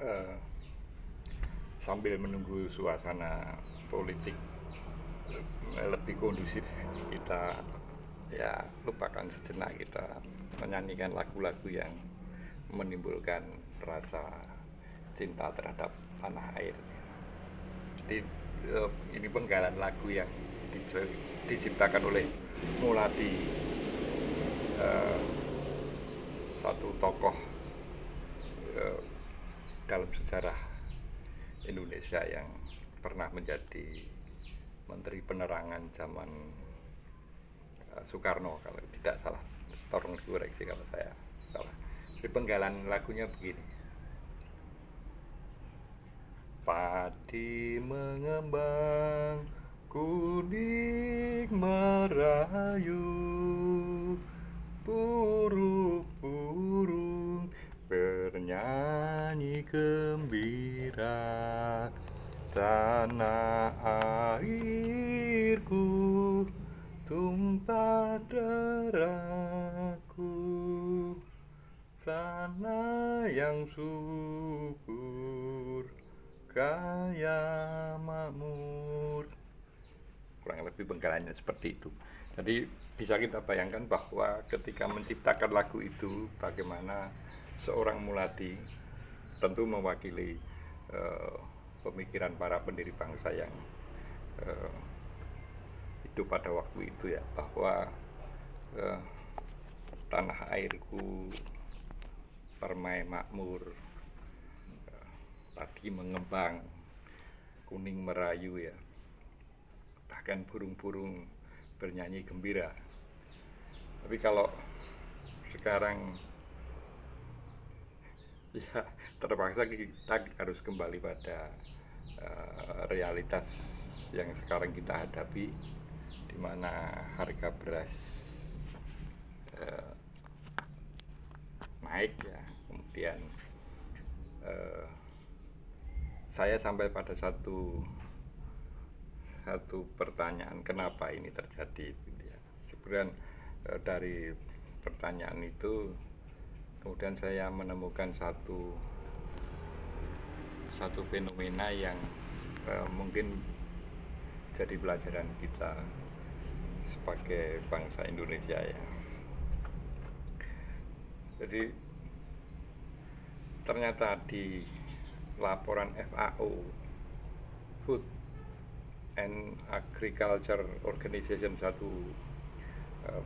eh, sambil menunggu suasana politik lebih kondusif, kita ya lupakan sejenak, kita menyanyikan lagu-lagu yang menimbulkan rasa cinta terhadap tanah air. Jadi ini penggalan lagu yang diciptakan oleh Muladi, eh, satu tokoh eh, dalam sejarah Indonesia yang pernah menjadi Menteri Penerangan zaman Soekarno kalau tidak salah. Tolong dikoreksi kalau saya salah. Jadi penggalan lagunya begini: padi mengembang, kuning merayu, burung-burung bernyanyi gembira, tanah airku tumpah darahku, tanah yang subur, kaya makmur. Kurang lebih penggalannya seperti itu. Jadi bisa kita bayangkan bahwa ketika menciptakan lagu itu, bagaimana seorang Muladi, tentu mewakili pemikiran para pendiri bangsa yang uh, hidup pada waktu itu, ya, bahwa uh, tanah airku permai makmur, padi mengembang, kuning merayu, ya, bahkan burung-burung bernyanyi gembira. Tapi kalau sekarang ya terpaksa kita harus kembali pada realitas yang sekarang kita hadapi, di mana harga beras naik, ya. Kemudian saya sampai pada satu pertanyaan, kenapa ini terjadi, gitu ya. Sebenarnya dari pertanyaan itu kemudian saya menemukan satu fenomena yang mungkin jadi pelajaran kita sebagai bangsa Indonesia, ya. Jadi ternyata di laporan FAO, Food and Agriculture Organization, satu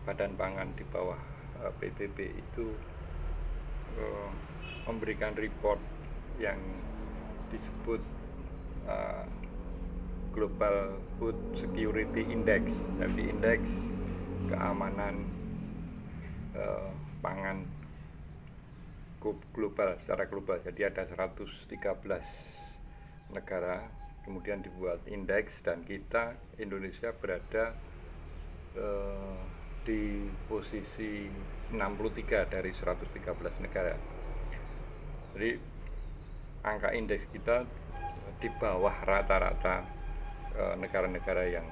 badan pangan di bawah PBB itu memberikan report yang disebut Global Food Security Index, jadi indeks keamanan pangan global, secara global. Jadi ada 113 negara, kemudian dibuat indeks, dan kita Indonesia berada di posisi 63 dari 113 negara. Jadi angka indeks kita di bawah rata-rata negara-negara yang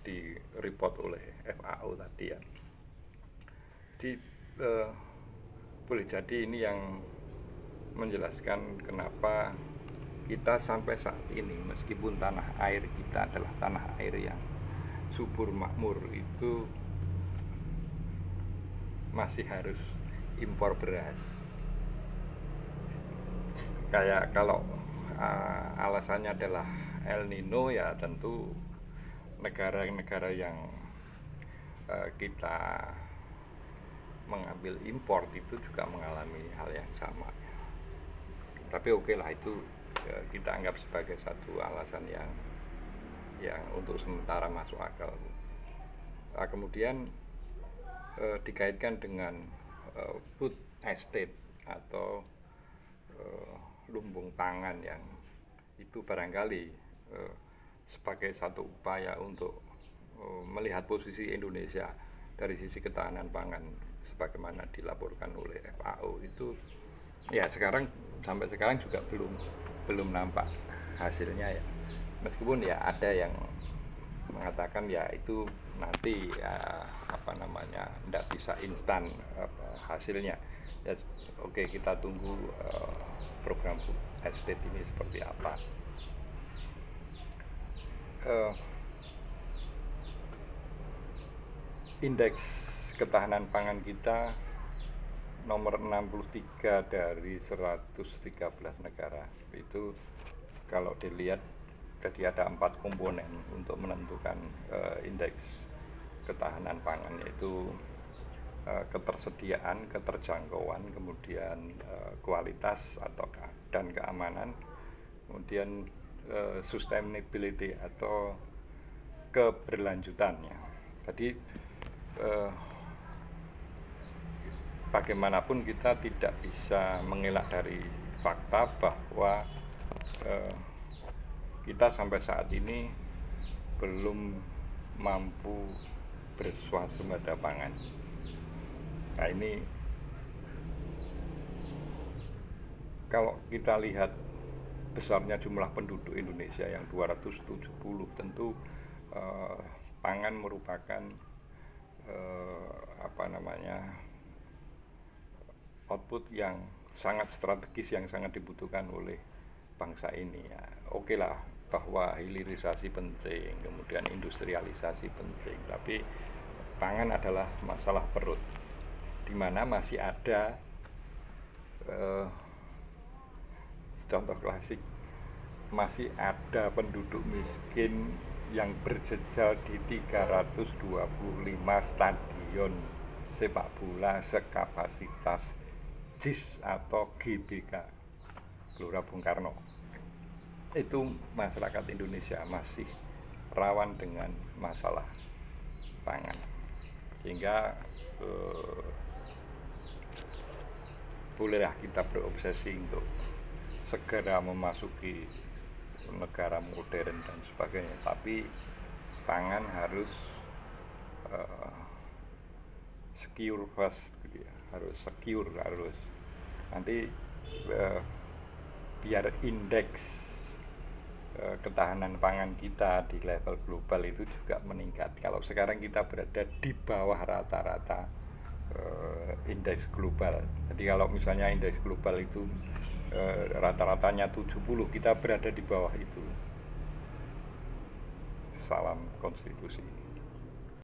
di report oleh FAO tadi, ya. Jadi boleh jadi ini yang menjelaskan kenapa kita sampai saat ini, meskipun tanah air kita adalah tanah air yang subur makmur, itu masih harus impor beras. Kayak kalau alasannya adalah El Nino, ya tentu negara-negara yang kita mengambil impor itu juga mengalami hal yang sama. Tapi oke lah, itu kita anggap sebagai satu alasan yang untuk sementara masuk akal. Nah, kemudian dikaitkan dengan food estate atau lumbung pangan, yang itu barangkali sebagai satu upaya untuk melihat posisi Indonesia dari sisi ketahanan pangan sebagaimana dilaporkan oleh FAO itu, ya sampai sekarang juga belum nampak hasilnya, ya. Meskipun ya ada yang mengatakan ya itu nanti ya tidak bisa instan hasilnya, ya. Oke, kita tunggu program food estate ini seperti apa. Indeks ketahanan pangan kita nomor 63 dari 113 negara. Itu kalau dilihat, jadi ada 4 komponen untuk menentukan indeks ketahanan pangan, yaitu ketersediaan, keterjangkauan, kemudian kualitas dan keamanan, kemudian sustainability atau keberlanjutannya. Jadi bagaimanapun kita tidak bisa mengelak dari fakta bahwa kita sampai saat ini belum mampu berswasembada pangan. Nah, ini kalau kita lihat besarnya jumlah penduduk Indonesia yang 270, tentu pangan merupakan output yang sangat strategis, yang sangat dibutuhkan oleh bangsa ini. Ya, oke lah bahwa hilirisasi penting, kemudian industrialisasi penting, tapi pangan adalah masalah perut, di mana masih ada contoh klasik, masih ada penduduk miskin yang berjejal di 325 stadion sepak bola sekapasitas JIS atau GBK, Gelora Bung Karno. Itu masyarakat Indonesia masih rawan dengan masalah pangan, sehingga bolehlah kita berobsesi untuk segera memasuki negara modern dan sebagainya, tapi pangan harus secure first, harus secure, harus nanti biar indeks ketahanan pangan kita di level global itu juga meningkat. Kalau sekarang kita berada di bawah rata-rata indeks global, jadi kalau misalnya indeks global itu rata-ratanya 70, kita berada di bawah itu. Salam konstitusi.